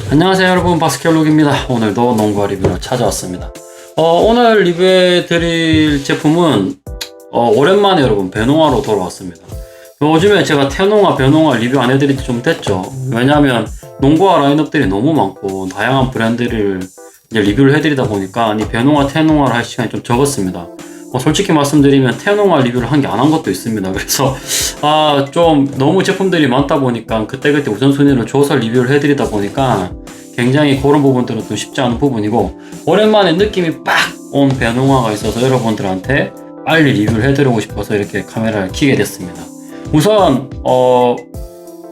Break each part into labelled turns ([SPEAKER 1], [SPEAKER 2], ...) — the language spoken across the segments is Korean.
[SPEAKER 1] 안녕하세요 여러분, 바스켓룩입니다. 오늘도 농구화 리뷰로 찾아왔습니다. 오늘 리뷰해 드릴 제품은 오랜만에 여러분 배농화로 돌아왔습니다. 요즘에 제가 태농화, 배농화 리뷰 안 해드린 지 좀 됐죠. 왜냐하면 농구화 라인업들이 너무 많고 다양한 브랜드를 이제 리뷰를 해드리다 보니까 이 배농화, 태농화를 할 시간이 좀 적었습니다. 솔직히 말씀드리면 태농화 리뷰를 한 게 안 한 것도 있습니다. 그래서 좀 너무 제품들이 많다 보니까 그때그때 우선순위를 줘서 리뷰를 해드리다 보니까 굉장히 그런 부분들은 좀 쉽지 않은 부분이고, 오랜만에 느낌이 빡 온 배농화가 있어서 여러분들한테 빨리 리뷰를 해드리고 싶어서 이렇게 카메라를 켜게 됐습니다. 우선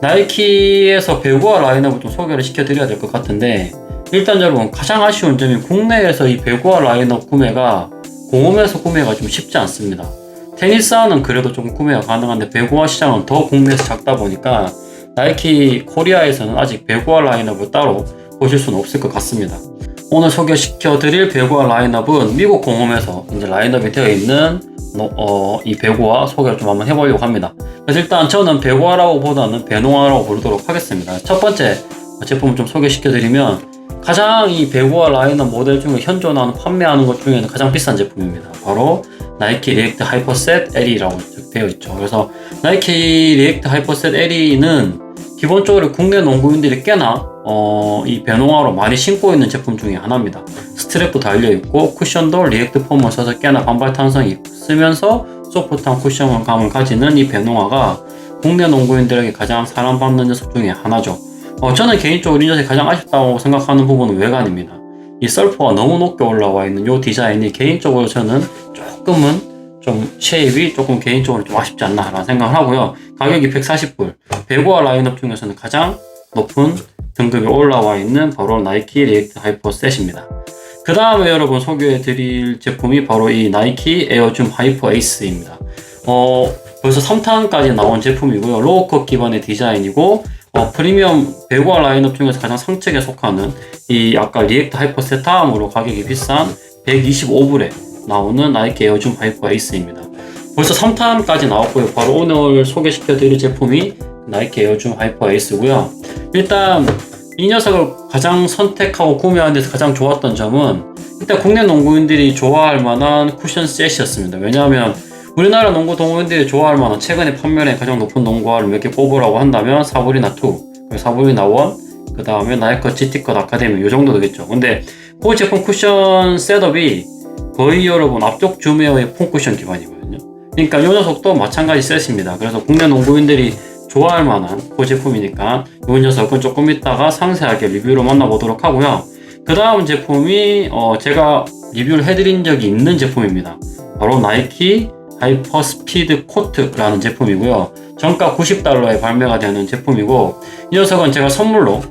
[SPEAKER 1] 나이키에서 배구화 라인업을 좀 소개를 시켜드려야 될 것 같은데, 일단 여러분 가장 아쉬운 점이 국내에서 이 배구화 라인업 구매가 공홈에서 구매가 좀 쉽지 않습니다. 테니스화는 그래도 좀 구매가 가능한데 배구화 시장은 더 국내에서 작다 보니까 나이키 코리아에서는 아직 배구화 라인업을 따로 보실 수는 없을 것 같습니다. 오늘 소개시켜 드릴 배구화 라인업은 미국 공홈에서 이제 라인업이 되어 있는 이 배구화 소개를 좀 한번 해보려고 합니다. 그래서 일단 저는 배구화라고 보다는 배농화라고 부르도록 하겠습니다. 첫 번째 제품을 좀 소개시켜 드리면, 가장 이 배구화 라인업 모델 중에 현존하는 판매하는 것 중에는 가장 비싼 제품입니다. 바로 나이키 리액트 하이퍼셋 LE라고 되어 있죠. 그래서 나이키 리액트 하이퍼셋 LE는 기본적으로 국내 농구인들이 꽤나 이 배농화로 많이 신고 있는 제품 중에 하나입니다. 스트랩도 달려있고 쿠션도 리액트 폼을 써서 꽤나 반발 탄성이 있으면서 소프트한 쿠션감을 가지는 이 배농화가 국내 농구인들에게 가장 사랑받는 녀석 중에 하나죠. 저는 개인적으로 이 녀석이 가장 아쉽다고 생각하는 부분은 외관입니다. 이 서퍼가 너무 높게 올라와 있는 이 디자인이 개인적으로 저는 조금은 좀 쉐입이 조금 개인적으로 좀 아쉽지 않나 라는 생각을 하고요. 가격이 140불, 배구화 라인업 중에서는 가장 높은 등급이 올라와 있는 바로 나이키 리액트 하이퍼셋입니다. 그 다음에 여러분 소개해 드릴 제품이 바로 이 나이키 에어줌 하이퍼 에이스입니다. 벌써 3탄까지 나온 제품이고요. 로우컷 기반의 디자인이고, 프리미엄 배구화 라인업 중에서 가장 상층에 속하는 이 아까 리액트 하이퍼셋 다음으로 가격이 비싼 125불에 나오는 나이키 에어줌 하이퍼 에이스입니다. 벌써 3탄까지 나왔고요. 바로 오늘 소개시켜 드릴 제품이 나이키 에어줌 하이퍼 에이스고요. 일단 이 녀석을 가장 선택하고 구매하는 데서 가장 좋았던 점은, 일단 국내 농구인들이 좋아할 만한 쿠션 셋이었습니다. 왜냐하면 우리나라 농구 동호인들이 좋아할 만한 최근에 판매량이 가장 높은 농구화를 몇 개 꼽으라고 한다면 사브리나 2, 사브리나 1, 그 다음에 나이컷 GT컷 아카데미 이 정도 되겠죠. 근데 그 제품 쿠션 셋업이 거의 여러분 앞쪽 줌웨어의 폼 쿠션 기반이거든요. 그러니까 이 녀석도 마찬가지 셋입니다. 그래서 국내 농구인들이 좋아할 만한 그 제품이니까 이 녀석은 조금 이따가 상세하게 리뷰로 만나보도록 하고요. 그 다음 제품이 제가 리뷰를 해드린 적이 있는 제품입니다. 바로 나이키 하이퍼 스피드 코트라는 제품이고요. 정가 90달러에 발매가 되는 제품이고, 이 녀석은 제가 선물로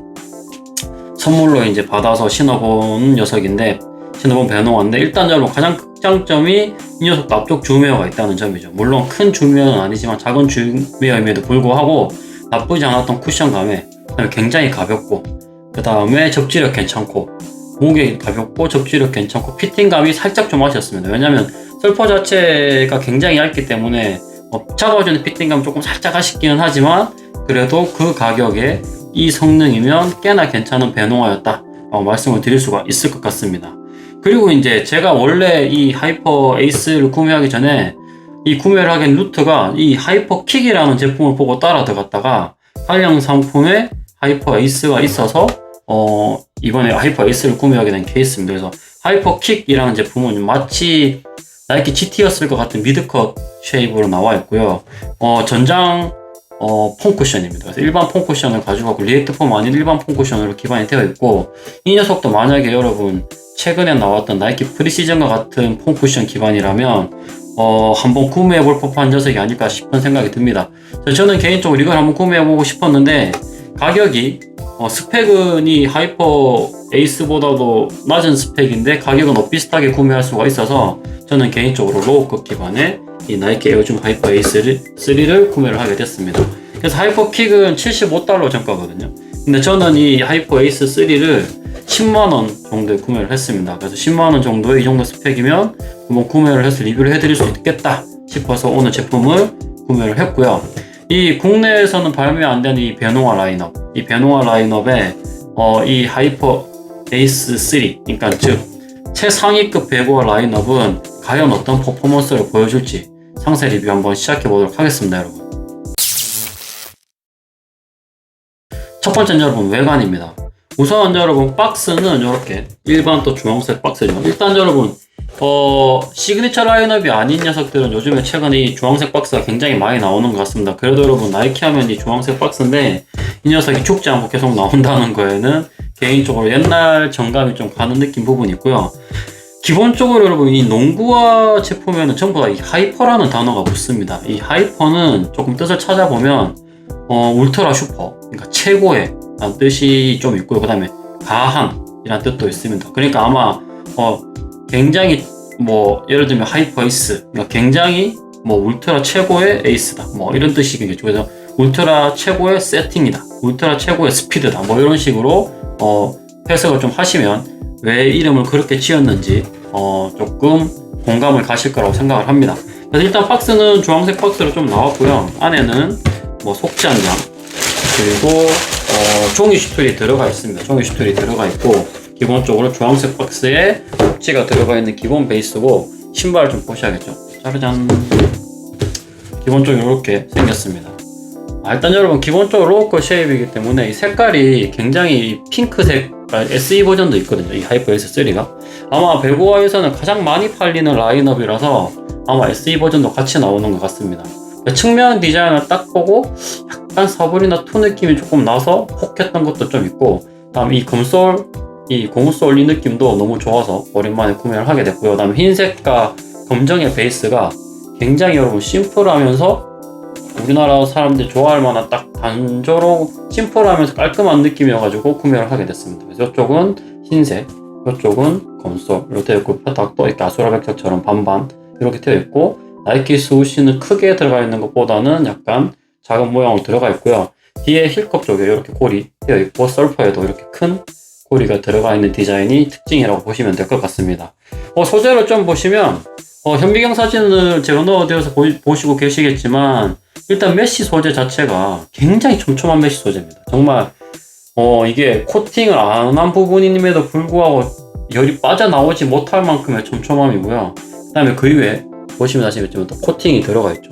[SPEAKER 1] 이제 받아서 신어본 녀석인데, 신어본 배농화인데, 일단 여러분 가장 장점이 이 녀석도 앞쪽 줌웨어가 있다는 점이죠. 물론 큰 줌웨어는 아니지만 작은 줌웨어임에도 불구하고 나쁘지 않았던 쿠션감에 굉장히 가볍고, 그 다음에 접지력 괜찮고, 무게 가볍고 접지력 괜찮고, 피팅감이 살짝 좀 아쉬웠습니다. 왜냐면 설퍼 자체가 굉장히 얇기 때문에 잡아주는 피팅감 조금 살짝 아쉽기는 하지만, 그래도 그 가격에 이 성능이면 꽤나 괜찮은 배농화였다 라고 말씀을 드릴 수가 있을 것 같습니다. 그리고 이제 제가 원래 이 하이퍼 에이스를 구매하기 전에 이 구매를 하게 된 루트가 이 하이퍼 킥이라는 제품을 보고 따라 들어갔다가 한량 상품에 하이퍼 에이스가 있어서 이번에 하이퍼 에이스를 구매하게 된 케이스입니다. 그래서 하이퍼 킥이라는 제품은 마치 나이키 GT였을 것 같은 미드컷 쉐입으로 나와 있고요. 전장 폼 쿠션입니다. 그래서 일반 폼 쿠션을 가지고 가고 리액트 폼 아닌 일반 폼 쿠션으로 기반이 되어 있고, 이 녀석도 만약에 여러분 최근에 나왔던 나이키 프리시즌과 같은 폼 쿠션 기반이라면 한번 구매해볼 법한 녀석이 아닐까 싶은 생각이 듭니다. 저는 개인적으로 이걸 한번 구매해보고 싶었는데, 가격이 스펙은 이 하이퍼 에이스보다도 낮은 스펙인데 가격은 비슷하게 구매할 수가 있어서 저는 개인적으로 로우컷 기반의 이 나이키 에어줌 하이퍼 에이스 3를 구매를 하게 됐습니다. 그래서 하이퍼 킥은 75달러 정가거든요. 근데 저는 이 하이퍼 에이스 3를 10만원 정도에 구매를 했습니다. 그래서 10만원 정도의 이 정도 스펙이면 한번 구매를 해서 리뷰를 해드릴 수 있겠다 싶어서 오늘 제품을 구매를 했고요. 이 국내에서는 발매 안 되는 이 배농화 라인업, 이 배농화 라인업에 이 하이퍼 에이스 3, 그러니까 즉 최상위급 배구와 라인업은 과연 어떤 퍼포먼스를 보여줄지 상세 리뷰 한번 시작해 보도록 하겠습니다, 여러분. 첫 번째는 여러분 외관입니다. 우선 여러분 박스는 이렇게 일반 또 주황색 박스죠. 일단 여러분 시그니처 라인업이 아닌 녀석들은 요즘에 최근에 이 주황색 박스가 굉장히 많이 나오는 것 같습니다. 그래도 여러분 나이키 하면 이 주황색 박스인데 이 녀석이 죽지 않고 계속 나온다는 거에는 개인적으로 옛날 정감이 좀 가는 느낌 부분이 있고요. 기본적으로 여러분 이 농구화 제품에는 전부 다 이 하이퍼라는 단어가 붙습니다. 이 하이퍼는 조금 뜻을 찾아보면 울트라 슈퍼, 그러니까 최고의 라는 뜻이 좀 있고요. 그 다음에 가한이라는 뜻도 있습니다. 그러니까 아마 굉장히 예를 들면 하이퍼 에이스, 그러니까 굉장히 울트라 최고의 에이스다, 이런 뜻이겠죠. 그래서 울트라 최고의 세팅이다, 울트라 최고의 스피드다, 이런 식으로 해석을 좀 하시면 왜 이름을 그렇게 지었는지 조금 공감을 가실 거라고 생각을 합니다. 그래서 일단 박스는 주황색 박스로 좀 나왔고요. 안에는 속지 한 장, 그리고 종이 슈틀이 들어가 있습니다. 종이 슈틀이 들어가 있고, 기본적으로 주황색 박스에 속지가 들어가 있는 기본 베이스고, 신발을 좀 보셔야겠죠. 짜르잔. 기본적으로 이렇게 생겼습니다. 일단 여러분 기본적으로 로우컷 쉐입이기 때문에 이 색깔이 굉장히 핑크색, SE 버전도 있거든요. 이 하이퍼 S3가 아마 배구화에서는 가장 많이 팔리는 라인업이라서 아마 SE 버전도 같이 나오는 것 같습니다. 측면 디자인을 딱 보고 약간 사브리나 2 느낌이 조금 나서 혹했던 것도 좀 있고, 다음 이 금솔, 이 고무솔 이 느낌도 너무 좋아서 오랜만에 구매를 하게 됐고요. 그 다음 흰색과 검정의 베이스가 굉장히 여러분 심플하면서 우리나라 사람들이 좋아할 만한 딱 단조로 심플하면서 깔끔한 느낌이어가지고 구매를 하게 됐습니다. 그래서 이쪽은 흰색, 이쪽은 검솔 이렇게 되어 있고, 뼈닥도 이렇게 아수라백석처럼 반반 이렇게 되어 있고, 나이키 스우시는 크게 들어가 있는 것보다는 약간 작은 모양으로 들어가 있고요. 뒤에 힐컵 쪽에 이렇게 골이 되어 있고, 설퍼에도 이렇게 큰 고리가 들어가 있는 디자인이 특징이라고 보시면 될 것 같습니다. 소재를 좀 보시면 현미경 사진을 제가 넣어드려서 보시고 계시겠지만, 일단 메쉬 소재 자체가 굉장히 촘촘한 메쉬 소재입니다. 정말 이게 코팅을 안 한 부분임에도 불구하고 열이 빠져나오지 못할 만큼의 촘촘함이고요. 그 다음에 그 위에 보시면 아시겠지만 또 코팅이 들어가 있죠.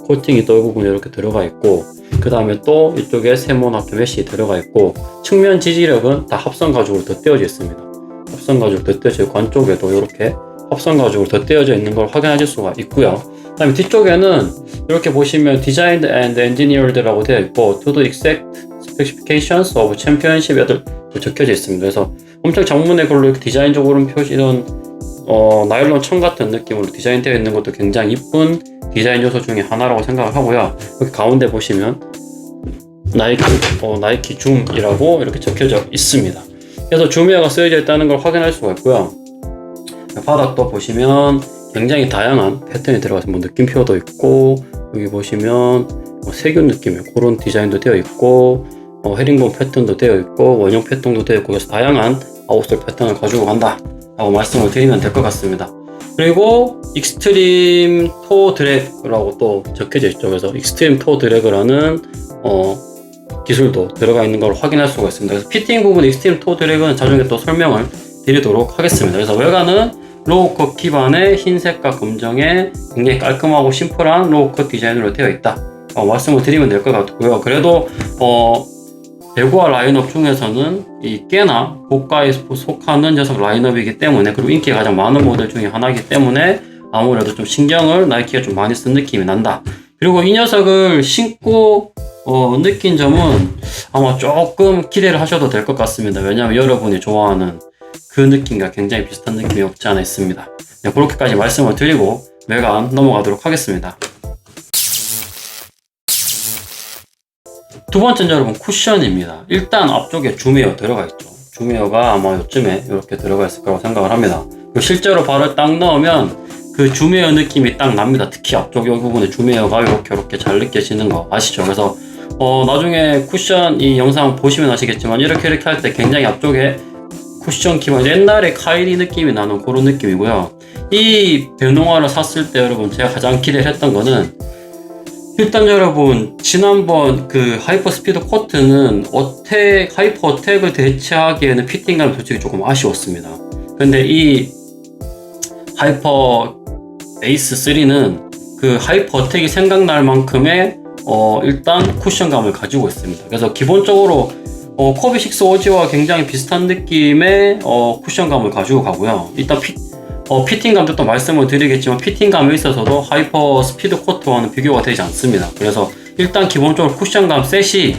[SPEAKER 1] 코팅이 또 이 부분에 이렇게 들어가 있고, 그 다음에 또 이쪽에 세모나게 메쉬 들어가 있고, 측면 지지력은 다 합성 가죽으로 덧대어져 있습니다. 합성 가죽 덧대어져 있고, 안쪽에도 이렇게 합성 가죽으로 덧대어져 있는 걸 확인하실 수가 있고요. 그 다음에 뒤쪽에는 이렇게 보시면 Designed and Engineered라고 되어 있고, To the exact specifications of championship 적혀져 있습니다. 그래서 엄청 장문의 글로 이렇게 디자인적으로 이런 나일론 천 같은 느낌으로 디자인되어 있는 것도 굉장히 이쁜 디자인 요소 중에 하나라고 생각을 하고요. 여기 가운데 보시면 나이키 줌이라고 이렇게 적혀져 있습니다. 그래서 줌웨어가 쓰여져 있다는 걸 확인할 수가 있고요. 바닥도 보시면 굉장히 다양한 패턴이 들어가서 느낌표도 있고, 여기 보시면 세균 느낌의 그런 디자인도 되어 있고, 헤링본 패턴도 되어 있고, 원형 패턴도 되어 있고, 그래서 다양한 아웃솔 패턴을 가지고 간다 라고 말씀을 드리면 될 것 같습니다. 그리고 익스트림 토 드래그라고 또 적혀져 있죠. 그래서 익스트림 토 드래그라는 기술도 들어가 있는 걸 확인할 수가 있습니다. 그래서 피팅 부분 익스트림 토 드래그는 나중에 또 설명을 드리도록 하겠습니다. 그래서 외관은 로우컷 기반의 흰색과 검정의 굉장히 깔끔하고 심플한 로우컷 디자인으로 되어 있다 말씀을 드리면 될 것 같고요. 그래도 배구화 라인업 중에서는 꽤나 고가에 속하는 녀석 라인업이기 때문에, 그리고 인기가 가장 많은 모델 중에 하나이기 때문에 아무래도 좀 신경을 나이키가 좀 많이 쓴 느낌이 난다. 그리고 이 녀석을 신고 느낀 점은 아마 조금 기대를 하셔도 될 것 같습니다. 왜냐하면 여러분이 좋아하는 그 느낌과 굉장히 비슷한 느낌이 없지 않아 있습니다. 네, 그렇게까지 말씀을 드리고 외관 넘어가도록 하겠습니다. 두 번째는 여러분 쿠션입니다. 일단 앞쪽에 줌웨어 들어가 있죠. 줌웨어가 아마 요쯤에 이렇게 들어가 있을 거라고 생각을 합니다. 실제로 발을 딱 넣으면 그 줌웨어 느낌이 딱 납니다. 특히 앞쪽 이 부분에 줌웨어가 이렇게 잘 느껴지는 거 아시죠? 그래서 나중에 쿠션 이 영상 보시면 아시겠지만 이렇게 할 때 굉장히 앞쪽에 쿠션 기반, 옛날에 카이리 느낌이 나는 그런 느낌이고요. 이 배농화를 샀을 때 여러분 제가 가장 기대를 했던 거는 일단 여러분, 지난번 그 하이퍼 스피드 코트는 하이퍼 어택을 대체하기에는 피팅감이 솔직히 조금 아쉬웠습니다. 근데 이 하이퍼 에이스 3는 그 하이퍼 어택이 생각날 만큼의 일단 쿠션감을 가지고 있습니다. 그래서 기본적으로 코비6 오지와 굉장히 비슷한 느낌의 쿠션감을 가지고 가고요. 일단 피팅감도 또 말씀을 드리겠지만 피팅감에 있어서도 하이퍼 스피드 코트와는 비교가 되지 않습니다. 그래서 일단 기본적으로 쿠션감 셋이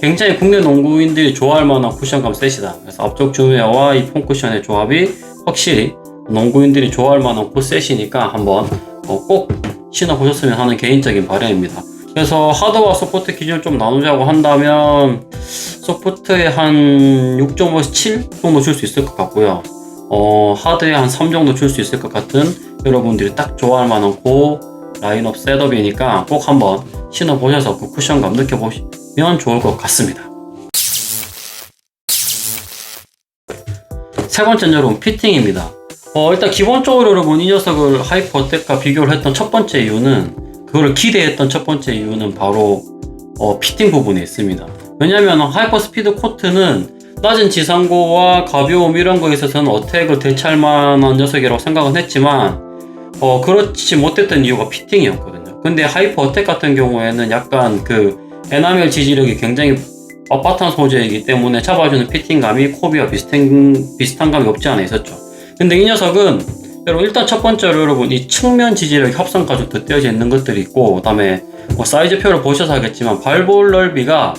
[SPEAKER 1] 굉장히 국내 농구인들이 좋아할 만한 쿠션감 셋이다. 그래서 앞쪽 줌웨어와 이 폼 쿠션의 조합이 확실히 농구인들이 좋아할 만한 그 셋이니까 한번 꼭 신어보셨으면 하는 개인적인 바람입니다. 그래서 하드와 소프트 기준을 좀 나누자고 한다면 소프트에 한 6.5에서 7 정도 줄 수 있을 것 같고요. 하드에 한 3 정도 줄 수 있을 것 같은 여러분들이 딱 좋아할 만한 그 라인업 셋업이니까 꼭 한번 신어보셔서 그 쿠션감 느껴보시면 좋을 것 같습니다. 세 번째는 여러분 피팅입니다. 일단 기본적으로 여러분 이 녀석을 하이퍼 어택과 비교를 했던 첫 번째 이유는 그거를 기대했던 첫 번째 이유는 바로 피팅 부분에 있습니다. 왜냐면 하이퍼 스피드 코트는 낮은 지상고와 가벼움 이런 거에 있어서는 어택을 대체할 만한 녀석이라고 생각은 했지만 그렇지 못했던 이유가 피팅이었거든요. 근데 하이퍼 어택 같은 경우에는 약간 그 에나멜 지지력이 굉장히 빳빳한 소재이기 때문에 잡아주는 피팅감이 코비와 비슷한 감이 없지 않아 있었죠. 근데 이 녀석은 여러분 일단 첫 번째로 여러분 이 측면 지지력 협상까지 덧대어져 있는 것들이 있고, 그 다음에 사이즈표를 보셔서 하겠지만 발볼 넓이가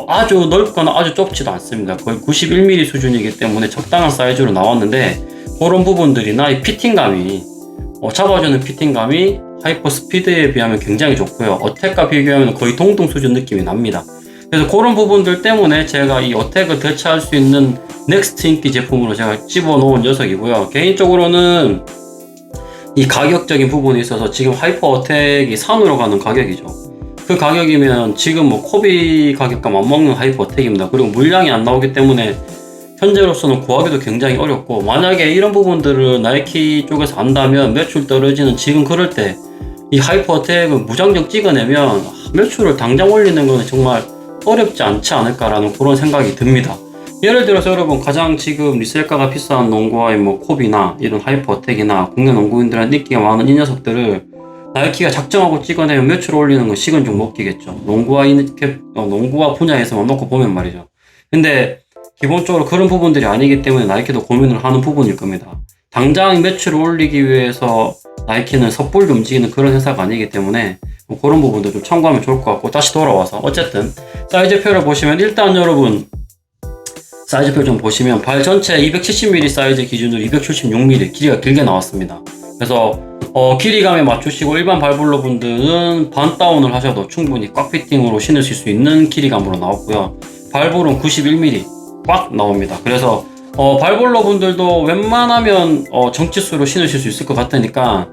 [SPEAKER 1] 아주 넓거나 아주 좁지도 않습니다. 거의 91mm 수준이기 때문에 적당한 사이즈로 나왔는데 그런 부분들이나 이 피팅감이 잡아주는 피팅감이 하이퍼 스피드에 비하면 굉장히 좋고요. 어택과 비교하면 거의 동등 수준 느낌이 납니다. 그래서 그런 부분들 때문에 제가 이 어택을 대체할 수 있는 넥스트 인기 제품으로 제가 집어넣은 녀석이고요. 개인적으로는 이 가격적인 부분에 있어서 지금 하이퍼 어택이 산으로 가는 가격이죠. 그 가격이면 지금 코비 가격과 맞먹는 하이퍼 어택입니다. 그리고 물량이 안 나오기 때문에 현재로서는 구하기도 굉장히 어렵고, 만약에 이런 부분들을 나이키 쪽에서 안다면 매출 떨어지는 지금 그럴 때 이 하이퍼 어택을 무장정 찍어내면 매출을 당장 올리는 거는 정말 어렵지 않지 않을까라는 그런 생각이 듭니다. 예를 들어서 여러분 가장 지금 리셀가가 비싼 농구화의 코비나 이런 하이퍼 어택이나 국내 농구인들한테 인기가 많은 이 녀석들을 나이키가 작정하고 찍어내면 매출 올리는 건 식은 죽 먹기겠죠. 농구화 분야에서만 놓고 보면 말이죠. 근데 기본적으로 그런 부분들이 아니기 때문에 나이키도 고민을 하는 부분일 겁니다. 당장 매출을 올리기 위해서 나이키는 섣불리 움직이는 그런 회사가 아니기 때문에 그런 부분도 좀 참고하면 좋을 것 같고, 다시 돌아와서 어쨌든 사이즈표를 보시면 일단 여러분 사이즈표 좀 보시면 발 전체 270mm 사이즈 기준으로 276mm 길이가 길게 나왔습니다. 그래서 길이감에 맞추시고 일반 발볼러 분들은 반 다운을 하셔도 충분히 꽉 피팅으로 신으실 수 있는 길이감으로 나왔고요. 발볼은 91mm 꽉 나옵니다. 그래서 발볼러 분들도 웬만하면 정치수로 신으실 수 있을 것 같으니까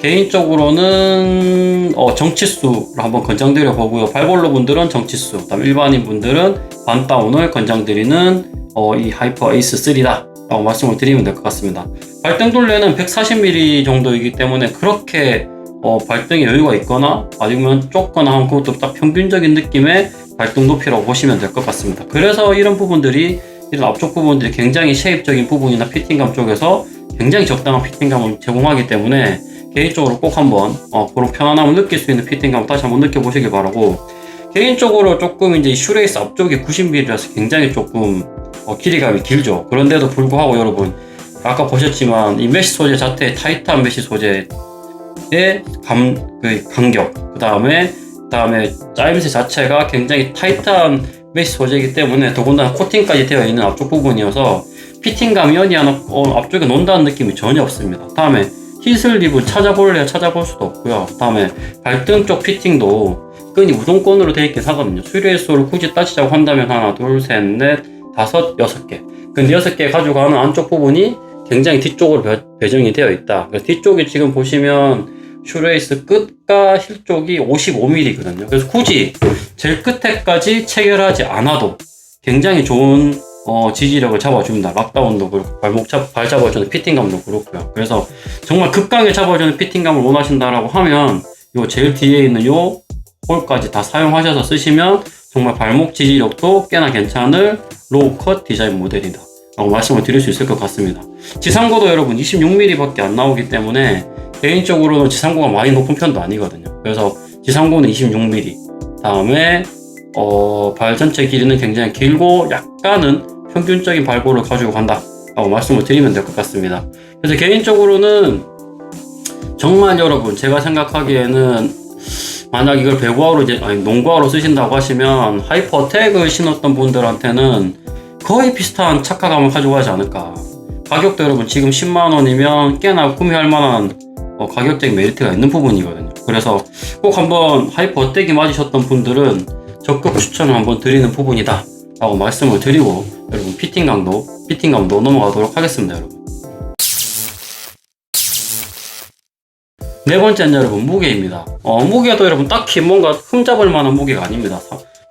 [SPEAKER 1] 개인적으로는 정치수를 한번 권장드려 보고요. 발볼러 분들은 정치수, 그다음 일반인 분들은 반 다운을 권장드리는 이 하이퍼 에이스 3다 라고 말씀을 드리면 될 것 같습니다. 발등 둘레는 140mm 정도이기 때문에 그렇게 발등에 여유가 있거나 아니면 좁거나 하면 그것도 딱 평균적인 느낌의 발등 높이라고 보시면 될 것 같습니다. 그래서 이런 앞쪽 부분들이 굉장히 쉐입적인 부분이나 피팅감 쪽에서 굉장히 적당한 피팅감을 제공하기 때문에 개인적으로 꼭 한번 그런 편안함을 느낄 수 있는 피팅감을 다시 한번 느껴보시길 바라고, 개인적으로 조금 이제 슈레이스 앞쪽이 90mm라서 굉장히 조금 길이감이 길죠. 그런데도 불구하고 여러분 아까 보셨지만 이 메쉬 소재 자체의 타이트한 메쉬 소재의 간격, 그 다음에 짜임새 자체가 굉장히 타이트한 메쉬 소재이기 때문에 더군다나 코팅까지 되어 있는 앞쪽 부분이어서 피팅감이 연이 하나 앞쪽에 논다는 느낌이 전혀 없습니다. 다음에 힐슬립은 찾아볼 수도 없고요. 다음에 발등 쪽 피팅도 끈이 우동권으로 되어 있긴 하거든요. 수리횟수를 굳이 따지자고 한다면 하나, 둘, 셋, 넷, 다섯, 6개. 근데 6개 가지고 가는 안쪽 부분이 굉장히 뒤쪽으로 배정이 되어 있다. 그래서 뒤쪽이 지금 보시면 슈레이스 끝과 힐 쪽이 55mm거든요. 그래서 굳이 제일 끝에까지 체결하지 않아도 굉장히 좋은 지지력을 잡아줍니다. 락다운도 그렇고 발 잡아주는 피팅감도 그렇고요. 그래서 정말 극강에 잡아주는 피팅감을 원하신다라고 하면 요 제일 뒤에 있는 요 홀까지 다 사용하셔서 쓰시면 정말 발목 지지력도 꽤나 괜찮을 로우 컷 디자인 모델이다 라고 말씀을 드릴 수 있을 것 같습니다. 지상고도 여러분 26mm 밖에 안 나오기 때문에 개인적으로는 지상고가 많이 높은 편도 아니거든요. 그래서 지상고는 26mm, 다음에 발 전체 길이는 굉장히 길고 약간은 평균적인 발고를 가지고 간다 라고 말씀을 드리면 될 것 같습니다. 그래서 개인적으로는 정말 여러분 제가 생각하기에는 만약 이걸 배구화로 농구화로 쓰신다고 하시면 하이퍼 어택을 신었던 분들한테는 거의 비슷한 착화감을 가지고 가지 않을까. 가격도 여러분 지금 10만원이면 꽤나 구매할 만한 가격적인 메리트가 있는 부분이거든요. 그래서 꼭 한번 하이퍼 어택이 맞으셨던 분들은 적극 추천을 한번 드리는 부분이다 라고 말씀을 드리고 여러분 피팅감도 넘어가도록 하겠습니다. 여러분 네 번째는 여러분 무게입니다. 무게도 여러분 딱히 뭔가 흠잡을 만한 무게가 아닙니다.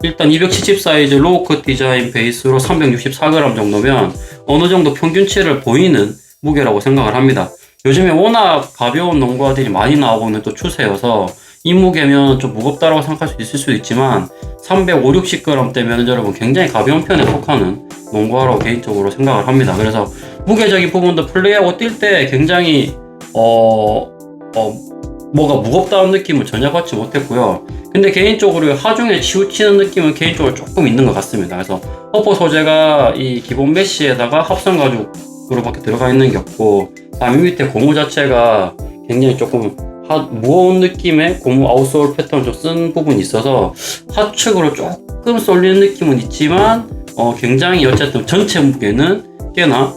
[SPEAKER 1] 일단 270 사이즈 로우컷 디자인 베이스로 364g 정도면 어느 정도 평균치를 보이는 무게라고 생각을 합니다. 요즘에 워낙 가벼운 농구화들이 많이 나오고 있는 또 추세여서 이 무게면 좀 무겁다라고 생각할 수 있을 수도 있지만 350, 60g 대면 여러분 굉장히 가벼운 편에 속하는 농구화라고 개인적으로 생각을 합니다. 그래서 무게적인 부분도 플레이하고 뛸 때 굉장히 뭐가 무겁다는 느낌을 전혀 받지 못했고요. 근데 개인적으로 하중에 치우치는 느낌은 개인적으로 조금 있는 것 같습니다. 그래서 어퍼 소재가 이 기본 메쉬에다가 합성 가죽으로밖에 들어가 있는 게 없고, 다음에 밑에 고무 자체가 굉장히 조금 무거운 느낌의 고무 아웃솔 패턴을 좀 쓴 부분이 있어서 하측으로 조금 쏠리는 느낌은 있지만 굉장히 어쨌든 전체 무게는 꽤나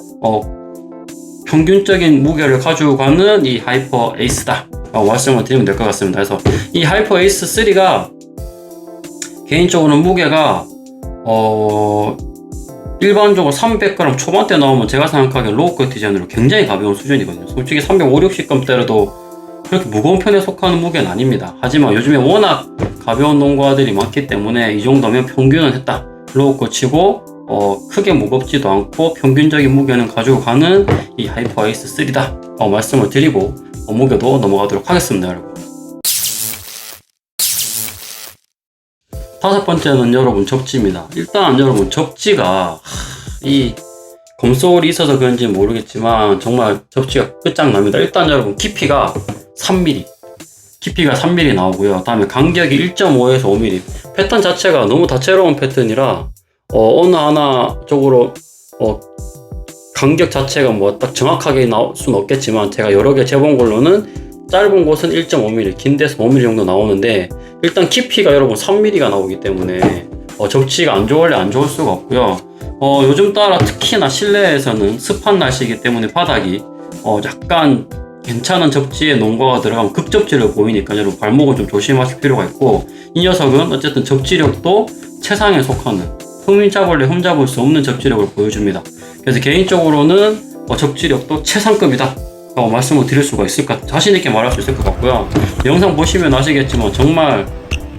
[SPEAKER 1] 평균적인 무게를 가지고 가는 이 하이퍼 에이스다 라고 말씀을 드리면 될 것 같습니다. 그래서 이 하이퍼 에이스 3가 개인적으로는 무게가 일반적으로 300g 초반대 나오면 제가 생각하기엔 로우컷 디자인으로 굉장히 가벼운 수준이거든요. 솔직히 350, 60g 때려도 그렇게 무거운 편에 속하는 무게는 아닙니다. 하지만 요즘에 워낙 가벼운 농구화들이 많기 때문에 이 정도면 평균은 했다. 로우컷 치고 크게 무겁지도 않고 평균적인 무게는 가지고 가는 이 하이퍼 에이스 3다 말씀을 드리고 무게도 넘어가도록 하겠습니다. 여러분 다섯 번째는 여러분 접지입니다. 일단 여러분 접지가 이 검소울이 있어서 그런지 모르겠지만 정말 접지가 끝장납니다. 일단 여러분 깊이가 3mm 나오고요. 다음에 간격이 1.5에서 5mm. 패턴 자체가 너무 다채로운 패턴이라 어느 하나 쪽으로 간격 자체가 뭐 딱 정확하게 나올 수는 없겠지만 제가 여러 개 재본 걸로는 짧은 곳은 1.5mm, 긴 데서 5mm 정도 나오는데 일단 깊이가 여러분 3mm가 나오기 때문에 접지가 안 좋을 수가 없고요. 요즘 따라 특히나 실내에서는 습한 날씨이기 때문에 바닥이 약간 괜찮은 접지에 농구화가 들어가면 극접지를 보이니까 여러분 발목은 좀 조심하실 필요가 있고, 이 녀석은 어쨌든 접지력도 최상에 속하는 흠잡을 수 없는 접지력을 보여줍니다. 그래서 개인적으로는 접지력도 최상급이다 라고 말씀을 드릴 수가 있을 것 같아요. 자신있게 말할 수 있을 것 같고요. 영상 보시면 아시겠지만 정말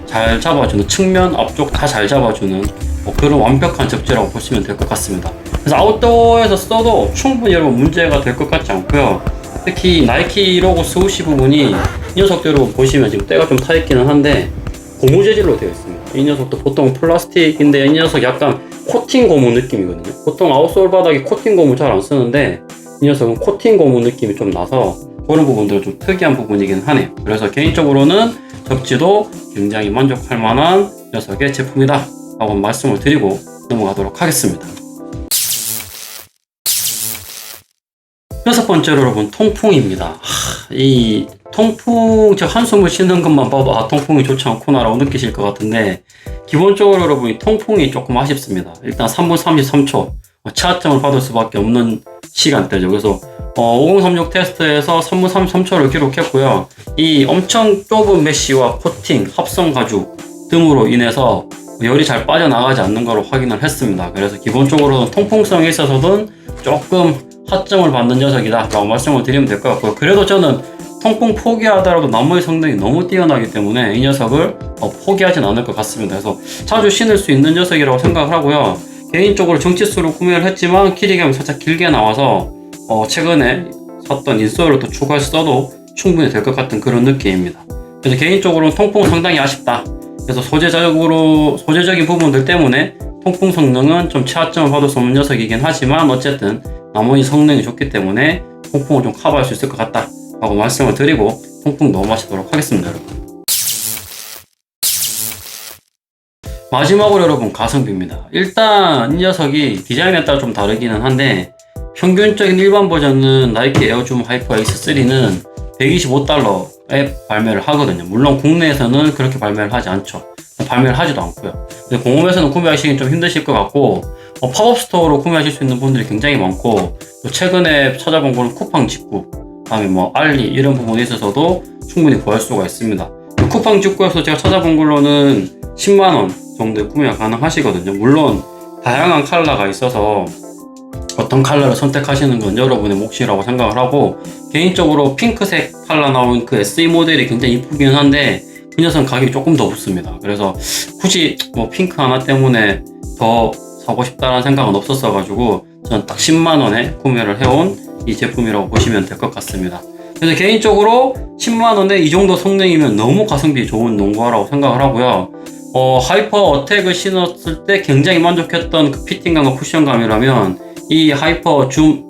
[SPEAKER 1] 잘 잡아주는, 측면 앞쪽 다 잘 잡아주는 그런 완벽한 접지라고 보시면 될 것 같습니다. 그래서 아웃도어에서 써도 충분히 여러분 문제가 될 것 같지 않고요. 특히 나이키 로고 스우시 부분이 이 녀석대로 보시면 지금 때가 좀 타있기는 한데 고무 재질로 되어 있습니다. 이 녀석도 보통 플라스틱인데 이 녀석 약간 코팅 고무 느낌이거든요. 보통 아웃솔 바닥에 코팅 고무 잘 안 쓰는데 이 녀석은 코팅 고무 느낌이 좀 나서 그런 부분들은 좀 특이한 부분이긴 하네요. 그래서 개인적으로는 접지도 굉장히 만족할 만한 녀석의 제품이다 라고 말씀을 드리고 넘어가도록 하겠습니다. 여섯 번째로 여러분 통풍입니다. 이 통풍, 저 한숨을 쉬는 것만 봐도 통풍이 좋지 않구나 라고 느끼실 것 같은데, 기본적으로 여러분 이 통풍이 조금 아쉽습니다. 일단 3분 33초 차점을 받을 수밖에 없는 시간대죠. 그래서 5036 테스트에서 3분 33초를 기록했고요. 이 엄청 좁은 메쉬와 코팅, 합성 가죽 등으로 인해서 열이 잘 빠져나가지 않는 걸 확인을 했습니다. 그래서 기본적으로는 통풍성에 있어서는 조금 하점을 받는 녀석이다 라고 말씀을 드리면 될 것 같고요. 그래도 저는 통풍 포기하더라도 나무의 성능이 너무 뛰어나기 때문에 이 녀석을 포기하진 않을 것 같습니다. 그래서 자주 신을 수 있는 녀석이라고 생각을 하고요. 개인적으로 정치수로 구매를 했지만 키리감이 살짝 길게 나와서 최근에 샀던 인솔을 또 추가해서 써도 충분히 될 것 같은 그런 느낌입니다. 그래서 개인적으로는 통풍 상당히 아쉽다. 그래서 소재적인 부분들 때문에 통풍 성능은 좀 최하점을 받을 수 없는 녀석이긴 하지만 어쨌든 나머지 성능이 좋기 때문에 통풍을 좀 커버할 수 있을 것 같다 라고 말씀을 드리고 통풍 넘어가시도록 하겠습니다, 여러분. 마지막으로 여러분, 가성비입니다. 일단 이 녀석이 디자인에 따라 좀 다르기는 한데 평균적인 일반 버전은 나이키 에어줌 하이퍼 에이스 3는 125달러에 발매를 하거든요. 물론 국내에서는 그렇게 발매를 하지 않죠. 발매를 하지도 않고요. 공홈에서는 구매하시기 좀 힘드실 것 같고 팝업 스토어로 구매하실 수 있는 분들이 굉장히 많고, 또 최근에 찾아본 거는 쿠팡 직구, 다음에 뭐 알리 이런 부분에 있어서도 충분히 구할 수가 있습니다. 쿠팡 직구에서 제가 찾아본 걸로는 10만원 정도의 구매가 가능하시거든요. 물론 다양한 컬러가 있어서 어떤 컬러를 선택하시는 건 여러분의 몫이라고 생각을 하고, 개인적으로 핑크색 컬러 나온 그 SE 모델이 굉장히 이쁘긴 한데 그 녀석은 가격이 조금 더 붙습니다. 그래서 굳이 뭐 핑크 하나 때문에 더 사고 싶다라는 생각은 없었어 가지고 저는 딱 10만원에 구매를 해온 이 제품이라고 보시면 될 것 같습니다. 그래서 개인적으로 10만원에 이 정도 성능이면 너무 가성비 좋은 농구화라고 생각을 하고요. 하이퍼 어택을 신었을 때 굉장히 만족했던 그 피팅감과 쿠션감이라면 이 에어줌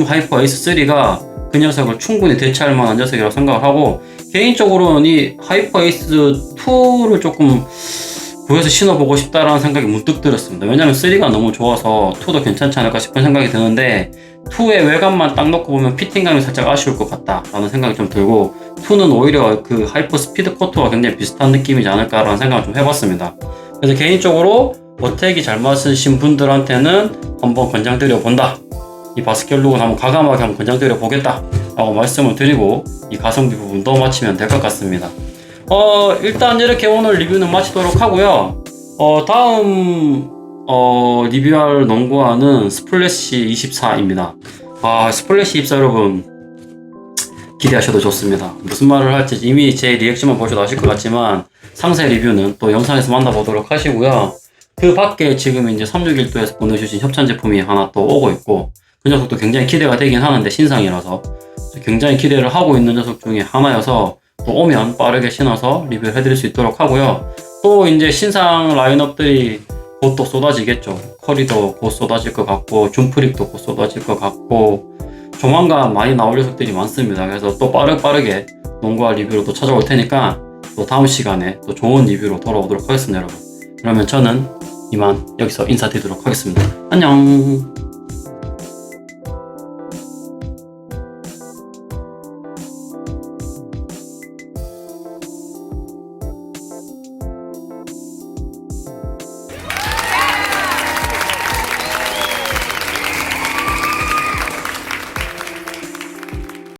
[SPEAKER 1] 하이퍼 에이스 3가 그 녀석을 충분히 대체할 만한 녀석이라고 생각을 하고, 개인적으로는 이 하이퍼 에이스 2를 조금 구해서 신어보고 싶다라는 생각이 문득 들었습니다. 왜냐면 3가 너무 좋아서 2도 괜찮지 않을까 싶은 생각이 드는데 2의 외관만 딱 놓고 보면 피팅감이 살짝 아쉬울 것 같다라는 생각이 좀 들고, 2는 오히려 그 하이퍼 스피드 코트와 굉장히 비슷한 느낌이지 않을까라는 생각을 좀 해봤습니다. 그래서 개인적으로 어택이 잘 맞으신 분들한테는 한번 권장드려 본다, 이 바스켓룩은 한번 과감하게 한번 권장드려 보겠다 라고 말씀을 드리고 이 가성비 부분도 마치면 될 것 같습니다. 일단 이렇게 오늘 리뷰는 마치도록 하고요. 다음 리뷰할 농구화는 스플래시 24입니다. 스플래시 24 여러분 기대하셔도 좋습니다. 무슨 말을 할지 이미 제 리액션만 보셔도 아실 것 같지만 상세 리뷰는 또 영상에서 만나보도록 하시고요. 그 밖에 지금 이제 361도에서 보내주신 협찬 제품이 하나 또 오고 있고, 그 녀석도 굉장히 기대가 되긴 하는데 신상이라서 굉장히 기대를 하고 있는 녀석 중에 하나여서 또 오면 빠르게 신어서 리뷰를 해드릴 수 있도록 하고요. 또 이제 신상 라인업들이 곧 또 쏟아지겠죠. 커리도 곧 쏟아질 것 같고 줌프릭도 곧 쏟아질 것 같고 조만간 많이 나올 녀석들이 많습니다. 그래서 또 빠르게 농구화 리뷰로 또 찾아올 테니까 또 다음 시간에 또 좋은 리뷰로 돌아오도록 하겠습니다, 여러분. 그러면 저는 이만 여기서 인사드리도록 하겠습니다. 안녕.